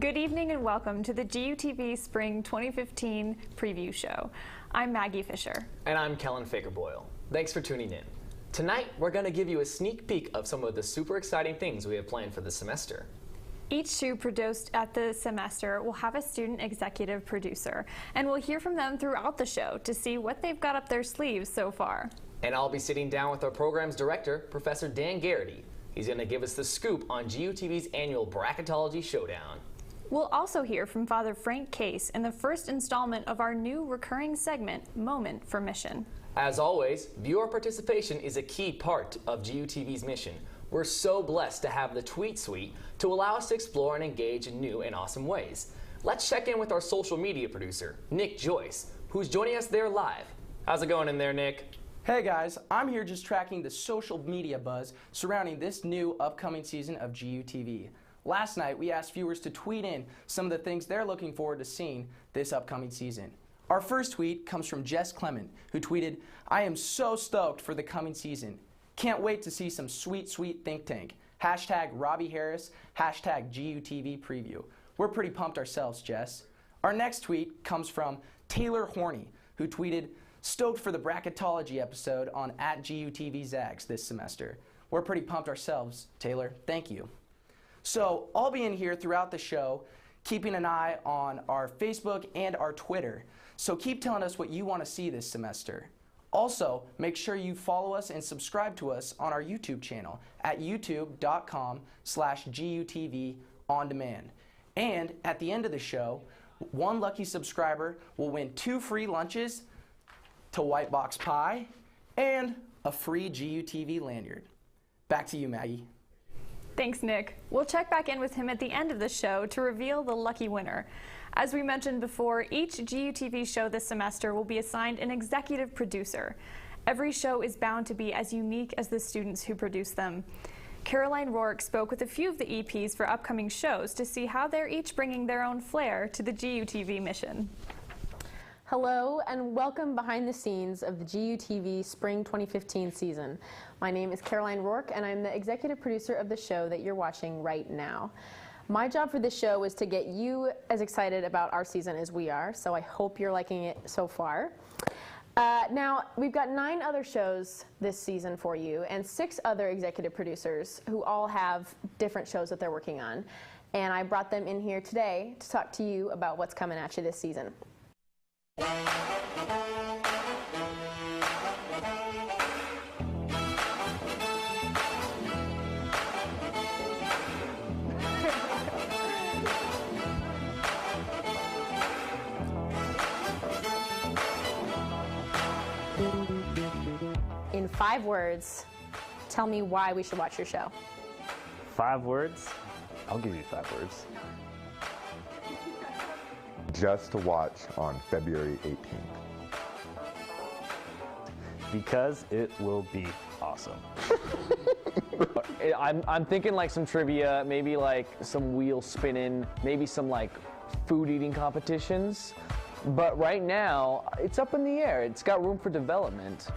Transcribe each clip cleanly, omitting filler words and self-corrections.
Good evening and welcome to the GUTV Spring 2015 Preview Show. I'm Maggie Fisher. And I'm Kellen Faker-Boyle. Thanks for tuning in. Tonight, we're going to give you a sneak peek of some of the super exciting things we have planned for the semester. Each show produced at the semester will have a student executive producer, and we'll hear from them throughout the show to see what they've got up their sleeves so far. And I'll be sitting down with our program's director, Professor Dan Garrity. He's going to give us the scoop on GUTV's annual Bracketology Showdown. We'll also hear from Father Frank Case in the first installment of our new recurring segment, Moment for Mission. As always, viewer participation is a key part of GUTV's mission. We're so blessed to have the Tweet Suite to allow us to explore and engage in new and awesome ways. Let's check in with our social media producer, Nick Joyce, who's joining us there live. How's it going in there, Nick? Hey guys, I'm here just tracking the social media buzz surrounding this new upcoming season of GUTV. Last night, we asked viewers to tweet in some of the things they're looking forward to seeing this upcoming season. Our first tweet comes from Jess Clement, who tweeted, "I am so stoked for the coming season. Can't wait to see some sweet, sweet think tank. Hashtag Robbie Harris, hashtag GUTV preview." We're pretty pumped ourselves, Jess. Our next tweet comes from Taylor Horney, who tweeted, "Stoked for the bracketology episode on @GUTV Zags this semester." We're pretty pumped ourselves, Taylor. Thank you. So I'll be in here throughout the show, keeping an eye on our Facebook and our Twitter. So keep telling us what you want to see this semester. Also, make sure you follow us and subscribe to us on our YouTube channel at youtube.com/GUTV on demand. And at the end of the show, one lucky subscriber will win 2 free lunches to White Box Pie and a free GUTV lanyard. Back to you, Maggie. Thanks, Nick. We'll check back in with him at the end of the show to reveal the lucky winner. As we mentioned before, each GUTV show this semester will be assigned an executive producer. Every show is bound to be as unique as the students who produce them. Caroline Rourke spoke with a few of the EPs for upcoming shows to see how they're each bringing their own flair to the GUTV mission. Hello and welcome behind the scenes of the GUTV Spring 2015 season. My name is Caroline Rourke and I'm the executive producer of the show that you're watching right now. My job for this show is to get you as excited about our season as we are, so I hope you're liking it so far. Now, we've got 9 other shows this season for you and 6 other executive producers who all have different shows that they're working on. And I brought them in here today to talk to you about what's coming at you this season. In 5 words, tell me why we should watch your show. 5 words? I'll give you 5 words. Just to watch on February 18th. Because it will be awesome. I'm thinking like some trivia, maybe like some wheel spinning, maybe some like food eating competitions. But right now, it's up in the air. It's got room for development.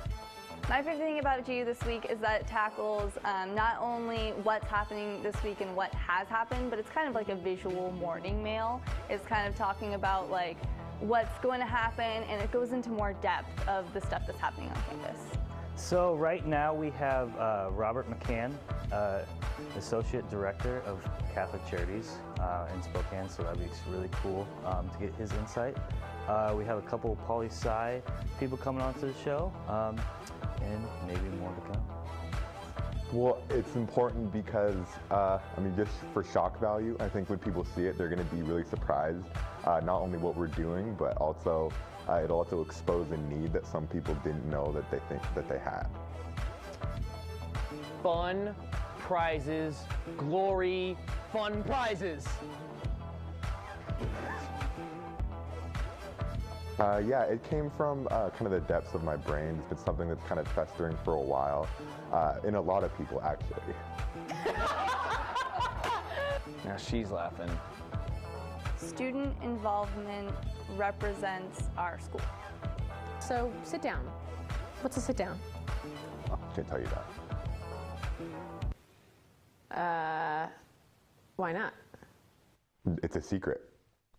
My favorite thing about GU this week is that it tackles not only what's happening this week and what has happened, but it's kind of like a visual morning mail. It's kind of talking about like what's going to happen, and it goes into more depth of the stuff that's happening on campus. So right now we have Robert McCann, Associate Director of Catholic Charities in Spokane, so that'd be really cool to get his insight. We have a couple of poli-sci people coming onto the show, and maybe more to come. Well, it's important because, just for shock value, I think when people see it, they're going to be really surprised, not only what we're doing, but also it'll also expose a need that some people didn't know that they think that they had. Fun prizes, glory, fun prizes. Yeah, it came from kind of the depths of my brain. It's been something that's kind of festering for a while, in a lot of people, actually. Now she's laughing. Student involvement represents our school. So sit down. What's a sit down? I can't tell you that. Why not? It's a secret.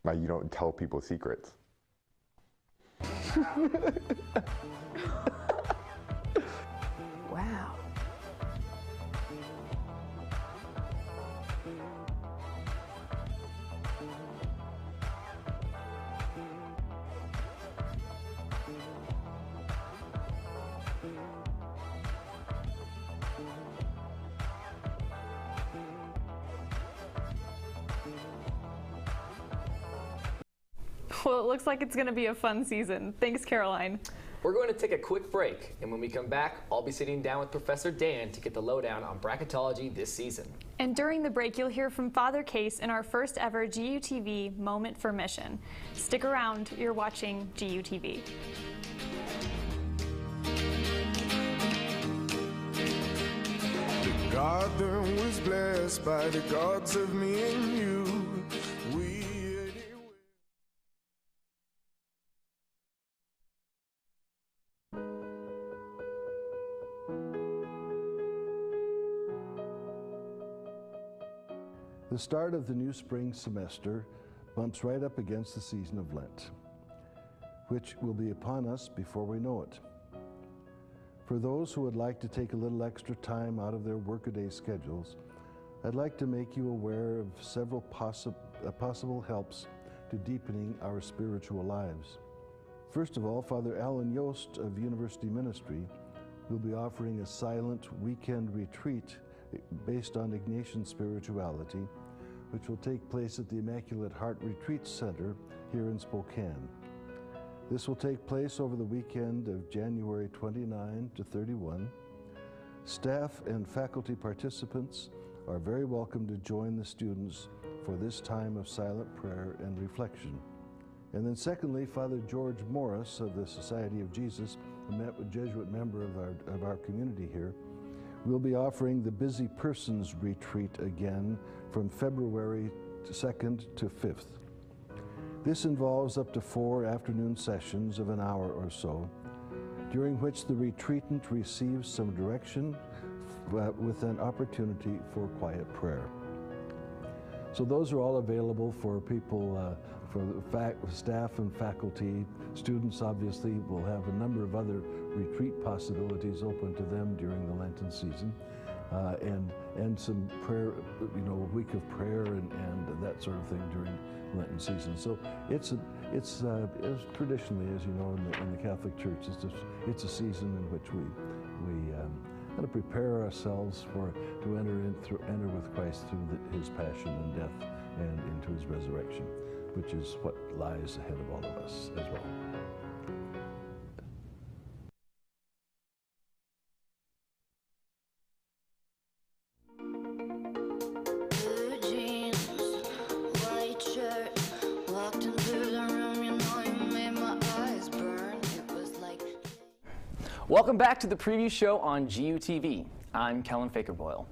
Like, you don't tell people secrets. Wow. Well, it looks like it's going to be a fun season. Thanks, Caroline. We're going to take a quick break, and when we come back, I'll be sitting down with Professor Dan to get the lowdown on bracketology this season. And during the break, you'll hear from Father Case in our first ever GUTV Moment for Mission. Stick around, you're watching GUTV. The garden was blessed by the gods of me and you. The start of the new spring semester bumps right up against the season of Lent, which will be upon us before we know it. For those who would like to take a little extra time out of their workaday schedules, I'd like to make you aware of several possible helps to deepening our spiritual lives. First of all, Father Alan Yost of University Ministry will be offering a silent weekend retreat based on Ignatian spirituality, which will take place at the Immaculate Heart Retreat Center here in Spokane. This will take place over the weekend of January 29 to 31. Staff and faculty participants are very welcome to join the students for this time of silent prayer and reflection. And then secondly, Father George Morris of the Society of Jesus, a Jesuit member of our community here, will be offering the Busy Persons Retreat again from February 2nd to 5th. This involves up to 4 afternoon sessions of an hour or so, during which the retreatant receives some direction with an opportunity for quiet prayer. So those are all available for people, for the staff and faculty. Students obviously will have a number of other retreat possibilities open to them during the Lenten season, and some prayer, a week of prayer and that sort of thing during Lenten season. So it's traditionally, as you know, in the Catholic Church, it's a season in which we kind of prepare ourselves to enter with Christ through his passion and death and into his resurrection, which is what lies ahead of all of us as well. Welcome back to the preview show on GUTV. I'm Kellen Fakerboyle.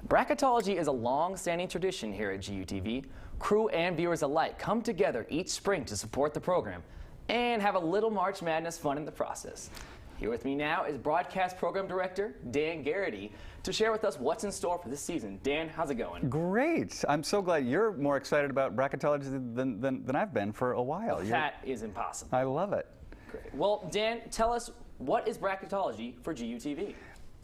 Bracketology is a long-standing tradition here at GUTV. Crew and viewers alike come together each spring to support the program and have a little March Madness fun in the process. Here with me now is Broadcast Program Director Dan Garrity to share with us what's in store for this season. Dan, how's it going? Great. I'm so glad you're more excited about bracketology than I've been for a while. That is impossible. I love it. Great. Well, Dan, tell us, what is bracketology for GUTV?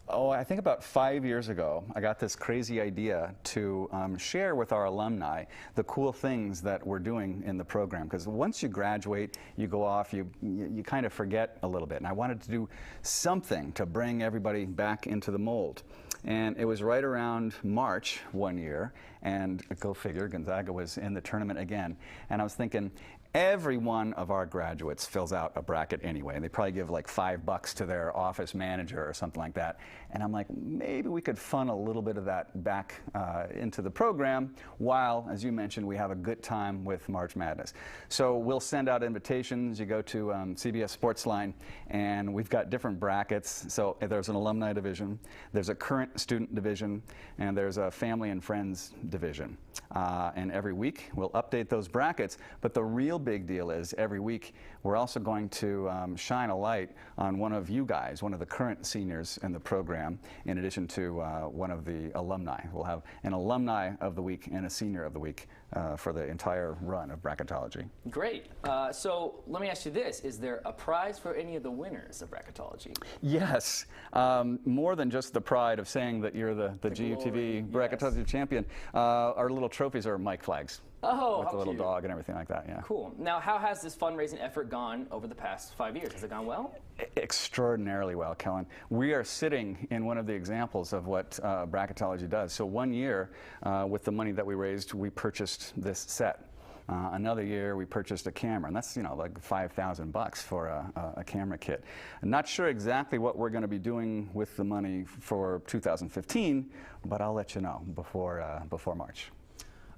Oh, I think about 5 years ago, I got this crazy idea to share with our alumni the cool things that we're doing in the program. Because once you graduate, you go off, you kind of forget a little bit. And I wanted to do something to bring everybody back into the mold. And it was right around March one year, and go figure, Gonzaga was in the tournament again. And I was thinking, every one of our graduates fills out a bracket anyway, and they probably give like $5 to their office manager or something like that. And I'm like, maybe we could funnel a little bit of that back into the program while, as you mentioned, we have a good time with March Madness. So we'll send out invitations. You go to CBS Sportsline, and we've got different brackets. So there's an alumni division, there's a current student division, and there's a family and friends division. And every week we'll update those brackets, but the real big deal is every week we're also going to shine a light on one of you guys, one of the current seniors in the program, in addition to one of the alumni. We'll have an alumni of the week and a senior of the week for the entire run of bracketology. Great. So let me ask you this. Is there a prize for any of the winners of bracketology? Yes. More than just the pride of saying that you're the GUTV bracketology champion. Our little trophies are mic flags. Oh, with how a little cute. dog and everything like that, yeah. Cool. Now, how has this fundraising effort gone over the past 5 years? Has it gone well? Extraordinarily well, Kellen. We are sitting in one of the examples of what bracketology does. So one year, with the money that we raised, we purchased this set. Another year, we purchased a camera, and that's, you know, like $5,000 for a camera kit. I'm not sure exactly what we're going to be doing with the money for 2015, but I'll let you know before March.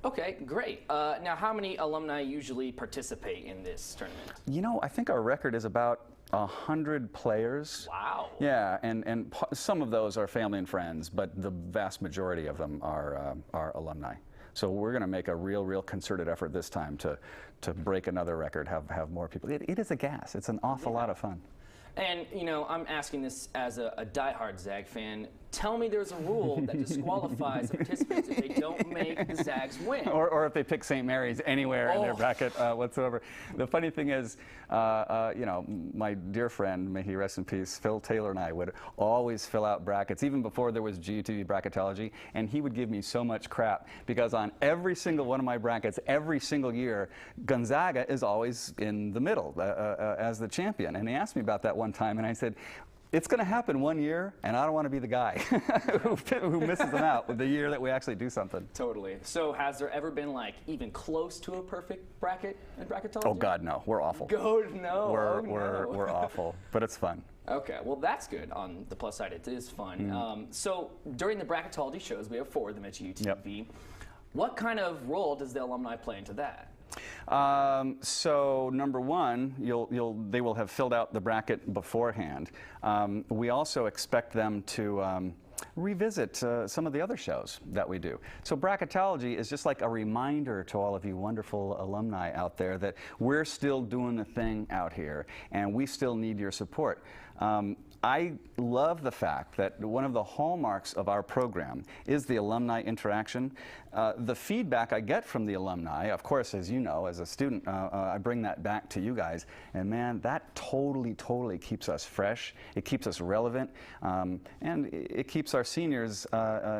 Okay, great. Now, how many alumni usually participate in this tournament? You know, I think our record is about 100 players. Wow. Yeah, and some of those are family and friends, but the vast majority of them are alumni. So we're going to make a real concerted effort this time to break another record, have more people. It is a gas. It's an awful lot of fun. And, you know, I'm asking this as a diehard Zag fan. Tell me there's a rule that disqualifies the participants if they don't make the Zags win. Or if they pick St. Mary's anywhere in their bracket whatsoever. The funny thing is, you know, my dear friend, may he rest in peace, Phil Taylor and I would always fill out brackets, even before there was GUTV bracketology, and he would give me so much crap because on every single one of my brackets, every single year, Gonzaga is always in the middle as the champion. And he asked me about that one time, and I said, it's going to happen one year, and I don't want to be the guy who misses them out with the year that we actually do something. Totally. So has there ever been, like, even close to a perfect bracket in bracketology? Oh, God, no. We're awful. No. We're awful, but it's fun. Okay, well, that's good. On the plus side, it is fun. So during the bracketology shows, we have 4 of them at GUTV. Yep. What kind of role does the alumni play into that? So number one, they will have filled out the bracket beforehand. We also expect them to revisit some of the other shows that we do. So bracketology is just like a reminder to all of you wonderful alumni out there that we're still doing the thing out here and we still need your support. I love the fact that one of the hallmarks of our program is the alumni interaction. The feedback I get from the alumni, of course, as you know, as a student, I bring that back to you guys, and man, that totally keeps us fresh. It keeps us relevant, and it keeps our seniors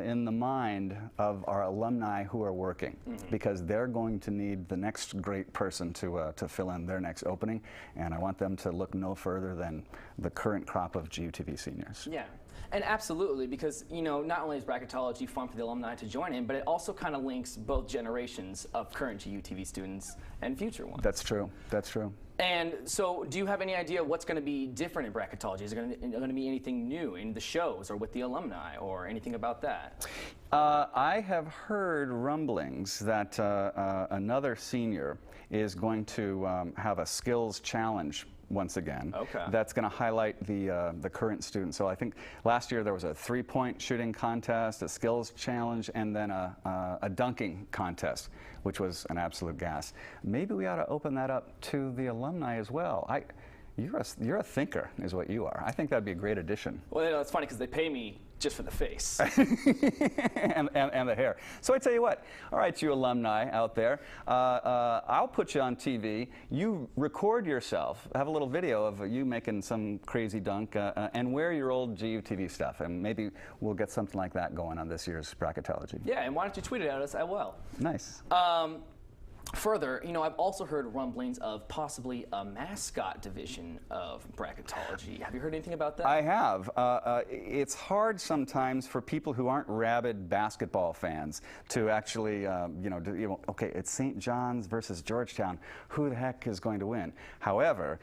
in the mind of our alumni who are working, because they're going to need the next great person to fill in their next opening, and I want them to look no further than the current crop of GUTV seniors. Yeah, and absolutely, because, you know, not only is bracketology fun for the alumni to join in, but it also kind of links both generations of current GUTV students and future ones. That's true. That's true. And so, do you have any idea what's going to be different in bracketology? Is there going to be anything new in the shows or with the alumni or anything about that? I have heard rumblings that another senior is going to have a skills challenge once again. Okay. That's going to highlight the current students. So I think last year there was a 3-point shooting contest, a skills challenge, and then a dunking contest, which was an absolute gas. Maybe we ought to open that up to the alumni as well. You're a thinker, is what you are. I think that'd be a great addition. Well, you know, it's funny because they pay me just for the face. and the hair. So I tell you what, all right, you alumni out there, I'll put you on TV. You record yourself, have a little video of you making some crazy dunk, and wear your old GUTV stuff, and maybe we'll get something like that going on this year's bracketology. Yeah, and why don't you tweet it at us? I will. Nice. Further, you know, I've also heard rumblings of possibly a mascot division of bracketology. Have you heard anything about that? I have. It's hard sometimes for people who aren't rabid basketball fans to actually, you know, okay, it's St. John's versus Georgetown. Who the heck is going to win? However,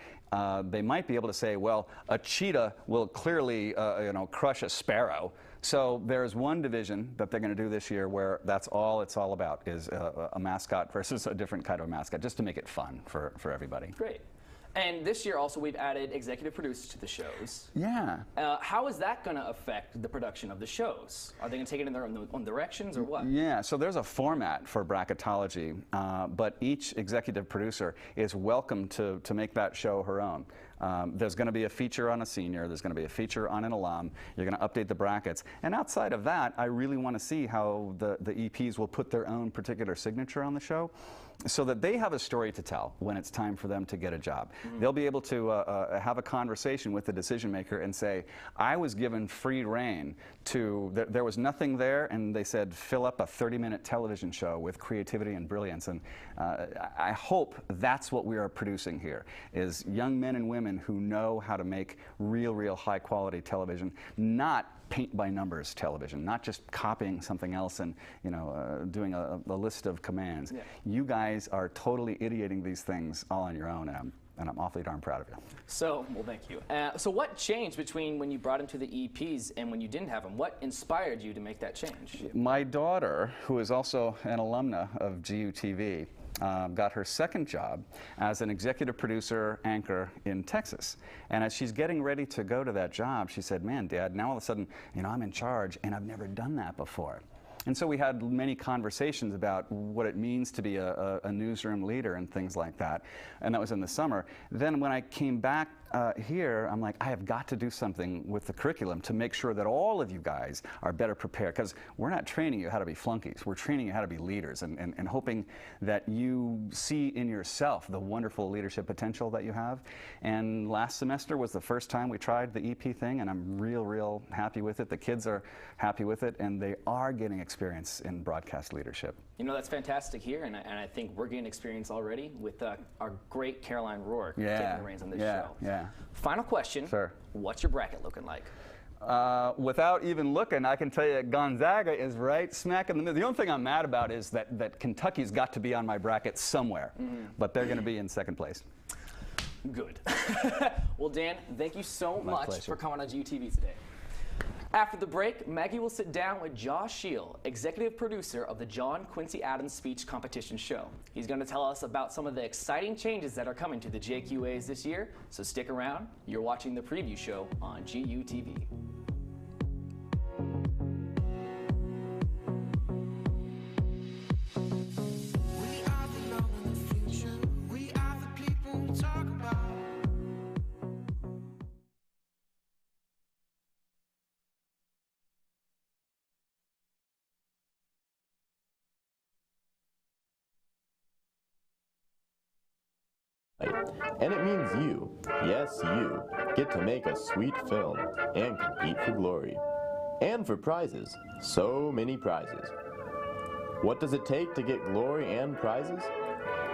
they might be able to say, well, a cheetah will clearly, you know, crush a sparrow. So there's one division that they're going to do this year where that's all it's all about, is a mascot versus a different kind of mascot, just to make it fun for everybody. Great. And this year also we've added executive producers to the shows. Yeah. How is that going to affect the production of the shows? Are they going to take it in their own directions or what? Yeah, so there's a format for bracketology, but each executive producer is welcome to make that show her own. There's going to be a feature on a senior, there's going to be a feature on an alum, you're going to update the brackets. And outside of that, I really want to see how the EPs will put their own particular signature on the show, so that they have a story to tell when it's time for them to get a job. They'll be able to have a conversation with the decision maker and say, I was given free rein to, there was nothing there, and they said, fill up a 30-minute television show with creativity and brilliance. And I hope that's what we are producing here, is young men and women who know how to make real high-quality television, not paint-by-numbers television, not just copying something else and doing a list of commands. Yeah. You guys are totally ideating these things all on your own, and I'm awfully darn proud of you. So, well, thank you. So what changed between when you brought him to the EPs and when you didn't have him? What inspired you to make that change? My daughter, who is also an alumna of GUTV, got her second job as an executive producer anchor in Texas. And as she's getting ready to go to that job, she said, man, Dad, now all of a sudden, I'm in charge and I've never done that before. And so we had many conversations about what it means to be a newsroom leader and things like that. And that was in the summer. Then when I came back here, I'm like, I have got to do something with the curriculum to make sure that all of you guys are better prepared, because we're not training you how to be flunkies. We're training you how to be leaders, and hoping that you see in yourself the wonderful leadership potential that you have. And last semester was the first time we tried the EP thing, and I'm real happy with it. The kids are happy with it, and they are getting experience in broadcast leadership. That's fantastic here, and I think we're getting experience already with our great Caroline Rourke taking the reins on this show. Yeah. Final question. Sure. What's your bracket looking like? Without even looking, I can tell you Gonzaga is right smack in the middle. The only thing I'm mad about is that Kentucky's got to be on my bracket somewhere, but they're going to be in second place. Good. Well, Dan, thank you so much pleasure. for coming on GUTV today. After the break, Maggie will sit down with Josh Shield, executive producer of the John Quincy Adams Speech Competition Show. He's going to tell us about some of the exciting changes that are coming to the JQAs this year, so stick around. You're watching the preview show on GUTV. And it means you, yes you, get to make a sweet film and compete for glory. And for prizes, so many prizes. What does it take to get glory and prizes?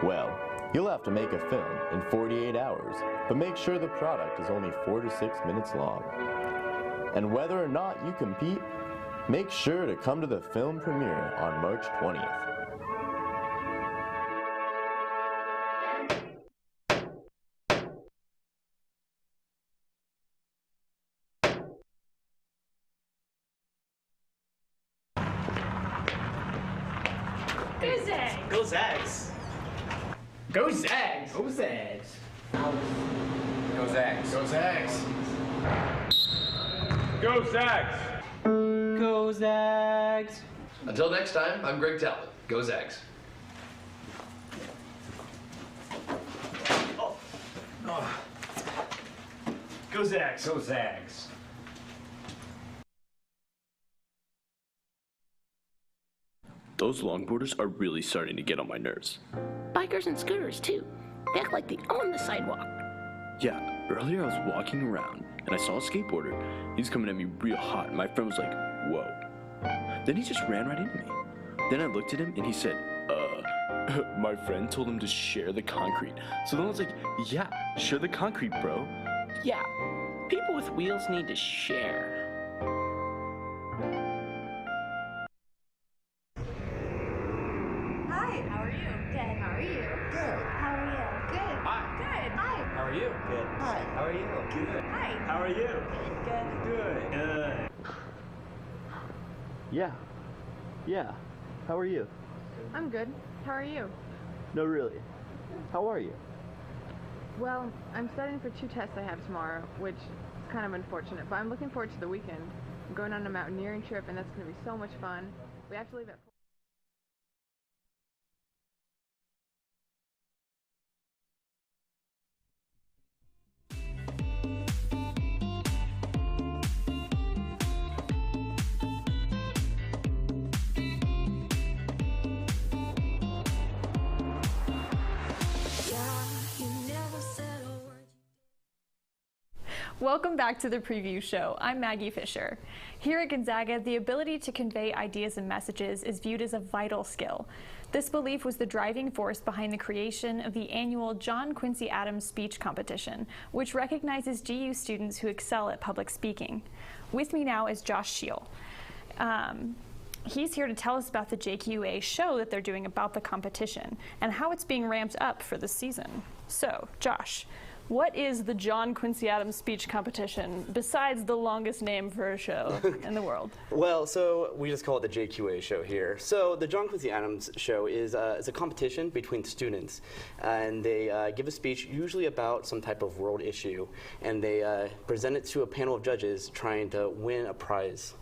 Well, you'll have to make a film in 48 hours, but make sure the product is only 4 to 6 minutes long. And whether or not you compete, make sure to come to the film premiere on March 20th. Go Zags! Go Zags! Go Zags! Go Zags! Go Zags! Go Zags! Go Zags! Until next time, I'm Greg Talbot. Go Zags! Go Zags! Go Zags! Those longboarders are really starting to get on my nerves. Bikers and scooters, too. They act like they own the sidewalk. Yeah, earlier I was walking around and I saw a skateboarder. He was coming at me real hot and my friend was like, whoa. Then he just ran right into me. Then I looked at him and he said, my friend told him to share the concrete. So then I was like, yeah, share the concrete, bro. Yeah, people with wheels need to share. Hi, how are you? Good, how are you? Good. How are you? Good. Hi. Good. Hi. How are you? Good. Hi. How are you? Good. Hi. How are you? Good. Good. Good. Yeah. How are you? I'm good. How are you? No, really. How are you? Well, I'm studying for 2 tests I have tomorrow, which is kind of unfortunate, but I'm looking forward to the weekend. I'm going on a mountaineering trip, and that's going to be so much fun. We have to leave at 4. Welcome back to the preview show. I'm Maggie Fisher. Here at Gonzaga, the ability to convey ideas and messages is viewed as a vital skill. This belief was the driving force behind the creation of the annual John Quincy Adams Speech Competition, which recognizes GU students who excel at public speaking. With me now is Josh Scheel. He's here to tell us about the JQA show that they're doing about the competition and how it's being ramped up for this season. So, Josh, what is the John Quincy Adams Speech Competition, besides the longest name for a show in the world? Well, so we just call it the JQA show here. So the John Quincy Adams show is a competition between students, and they give a speech usually about some type of world issue, and they present it to a panel of judges trying to win a prize.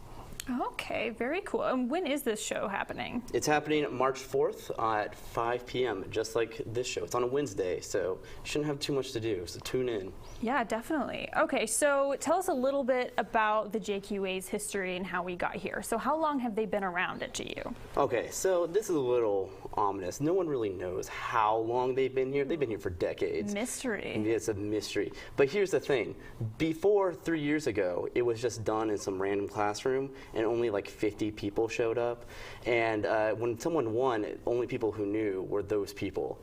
Okay, very cool. And when is this show happening? It's happening March 4th at 5 p.m., just like this show. It's on a Wednesday, so you shouldn't have too much to do, so tune in. Yeah, definitely. Okay, so tell us a little bit about the JQA's history and how we got here. So how long have they been around at GU? Okay, so this is a little ominous. No one really knows how long they've been here. They've been here for decades. Mystery. It's a mystery. But here's the thing. Before 3 years ago, it was just done in some random classroom, and only like 50 people showed up. And when someone won, only people who knew were those people.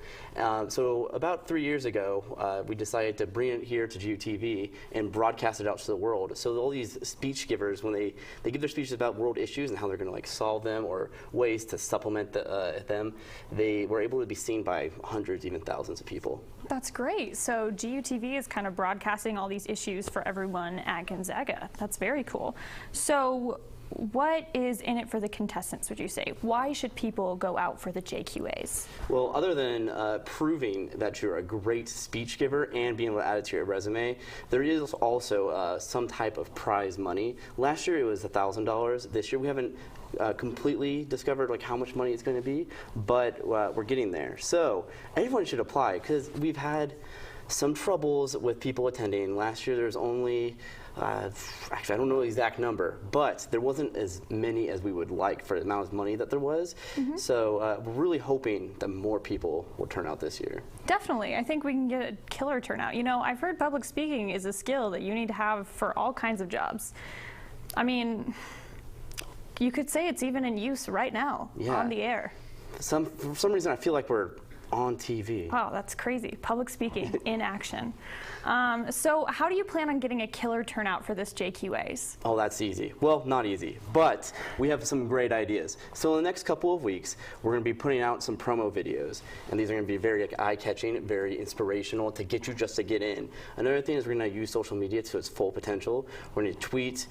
So about 3 years ago, we decided to bring it here to GUTV and broadcast it out to the world. So all these speech givers, when they give their speeches about world issues and how they're going to like solve them or ways to supplement them, they were able to be seen by hundreds, even thousands of people. That's great. So GUTV is kind of broadcasting all these issues for everyone at Gonzaga. That's very cool. So what is in it for the contestants, would you say? Why should people go out for the JQAs? Well, other than proving that you're a great speech giver and being able to add it to your resume, there is also some type of prize money. Last year it was $1,000. This year we haven't completely discovered like how much money it's going to be, but we're getting there. So everyone should apply because we've had some troubles with people attending. Last year there was only actually, I don't know the exact number, but there wasn't as many as we would like for the amount of money that there was. Mm-hmm. So we're really hoping that more people will turn out this year. Definitely. I think we can get a killer turnout. You know, I've heard public speaking is a skill that you need to have for all kinds of jobs. I mean, you could say it's even in use right now on the air. For some reason, I feel like we're on TV. Wow, that's crazy. Public speaking in action. So how do you plan on getting a killer turnout for this JQAs? Oh, that's easy. Well, not easy, but we have some great ideas. So in the next couple of weeks, we're going to be putting out some promo videos, and these are going to be very eye-catching, very inspirational to get you just to get in. Another thing is we're going to use social media to its full potential. We're going to tweet,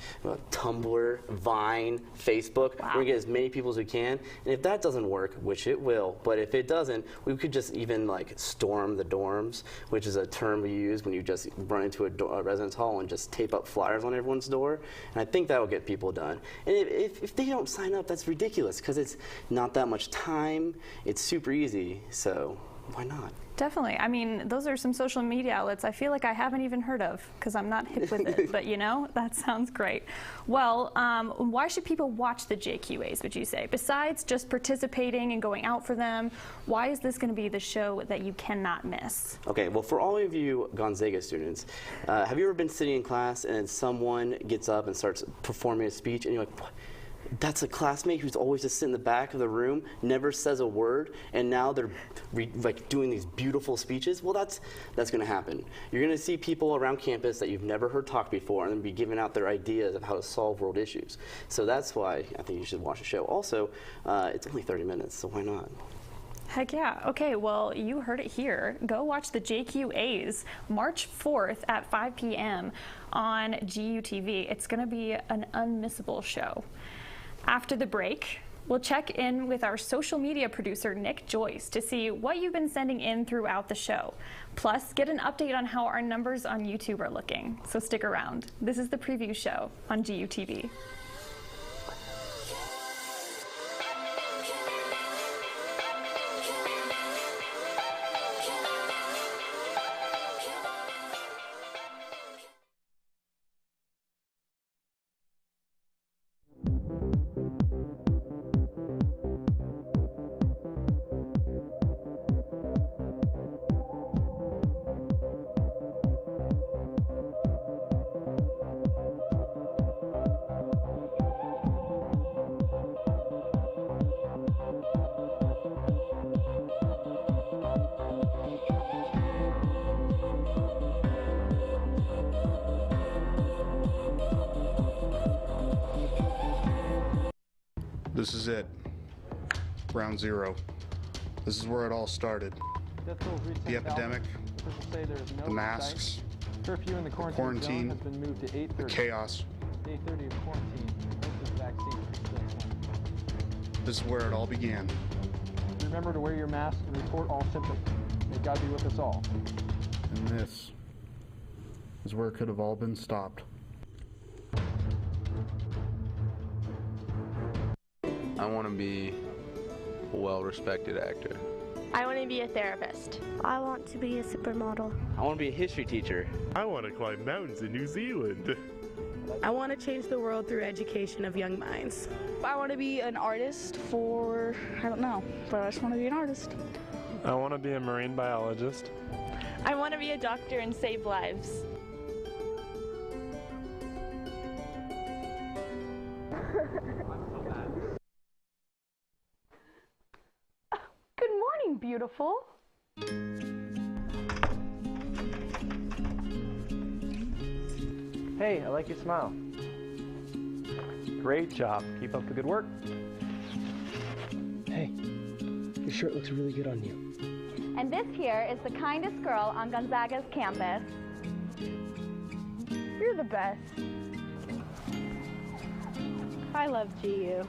Tumblr, Vine, Facebook. Wow. We're going to get as many people as we can, and if that doesn't work, which it will, but if it doesn't, we could just even like storm the dorms, which is a term we use when you just run into a residence hall and just tape up flyers on everyone's door. And I think that will get people done. And if they don't sign up, that's ridiculous because it's not that much time. It's super easy, so why not? Definitely. I mean, those are some social media outlets I feel like I haven't even heard of because I'm not hip with it. But, you know, that sounds great. Well, why should people watch the JQAs, would you say? Besides just participating and going out for them, why is this going to be the show that you cannot miss? Okay, well, for all of you Gonzaga students, have you ever been sitting in class and someone gets up and starts performing a speech and you're like, what? That's a classmate who's always just sitting in the back of the room, never says a word, and now they're like doing these beautiful speeches. Well, that's going to happen. You're going to see people around campus that you've never heard talk before, and be giving out their ideas of how to solve world issues. So that's why I think you should watch the show. Also, it's only 30 minutes, so why not? Heck yeah. Okay, well, you heard it here. Go watch the JQAs March 4th at 5 p.m. on GUTV. It's going to be an unmissable show. After the break, We'll check in with our social media producer, Nick Joyce, to see what you've been sending in throughout the show. Plus, get an update on how our numbers on YouTube are looking. So stick around. This is the preview show on GUTV. This is it. Ground zero. This is where it all started. The epidemic, the masks, the quarantine, the chaos. This is where it all began. Remember to wear your mask and report all symptoms. May God be with us all. And this is where it could have all been stopped. I want to be a well-respected actor. I want to be a therapist. I want to be a supermodel. I want to be a history teacher. I want to climb mountains in New Zealand. I want to change the world through education of young minds. I want to be an artist for, I don't know, but I just want to be an artist. I want to be a marine biologist. I want to be a doctor and save lives. Good morning, beautiful. Hey, I like your smile. Great job. Keep up the good work. Hey, your shirt looks really good on you. And this here is the kindest girl on Gonzaga's campus. You're the best. I love GU.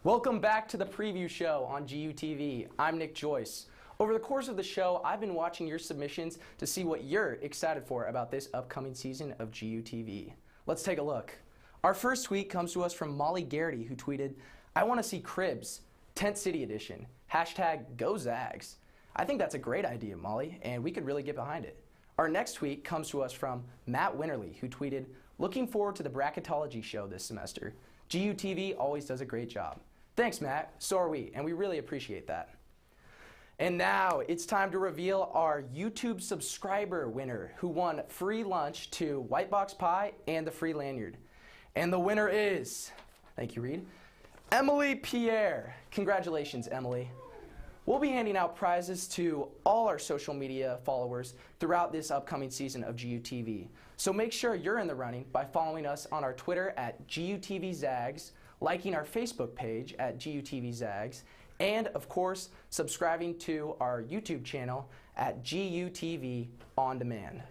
Welcome back to the preview show on GUTV. I'm Nick Joyce. Over the course of the show, I've been watching your submissions to see what you're excited for about this upcoming season of GUTV. Let's take a look. Our first tweet comes to us from Molly Garrity, who tweeted, "I want to see Cribs, Tent City Edition, #GoZags." I think that's a great idea, Molly, and we could really get behind it. Our next tweet comes to us from Matt Winterly, who tweeted, "Looking forward to the bracketology show this semester. GUTV always does a great job." Thanks, Matt. So are we, and we really appreciate that. And now it's time to reveal our YouTube subscriber winner who won free lunch to White Box Pie and the free lanyard. And the winner is, thank you, Reed, Emily Pierre. Congratulations, Emily. We'll be handing out prizes to all our social media followers throughout this upcoming season of GUTV. So make sure you're in the running by following us on our Twitter at GUTVZags, liking our Facebook page at GUTVZags, and of course, subscribing to our YouTube channel at GUTV On Demand.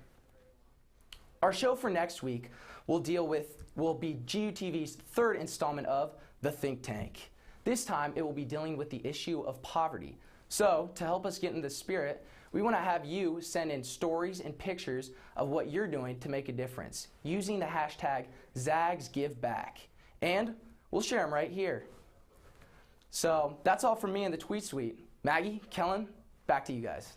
Our show for next week will be GUTV's third installment of The Think Tank. This time, it will be dealing with the issue of poverty. So, to help us get in the spirit, we want to have you send in stories and pictures of what you're doing to make a difference, using the hashtag #ZagsGiveBack. And we'll share them right here. So, that's all from me in the tweet suite. Maggie, Kellen, back to you guys.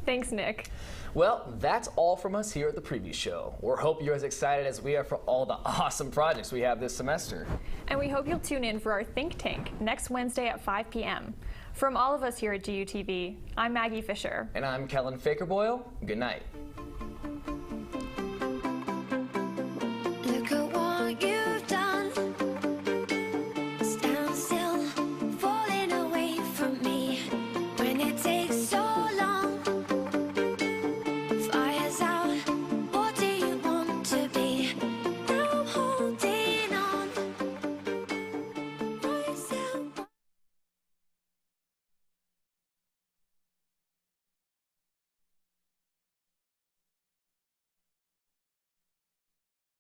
Thanks, Nick. Well, that's all from us here at the preview show. We hope you're as excited as we are for all the awesome projects we have this semester. And we hope you'll tune in for our Think Tank next Wednesday at 5 p.m. From all of us here at GUTV, I'm Maggie Fisher. And I'm Kellen Fakerboyle. Good night.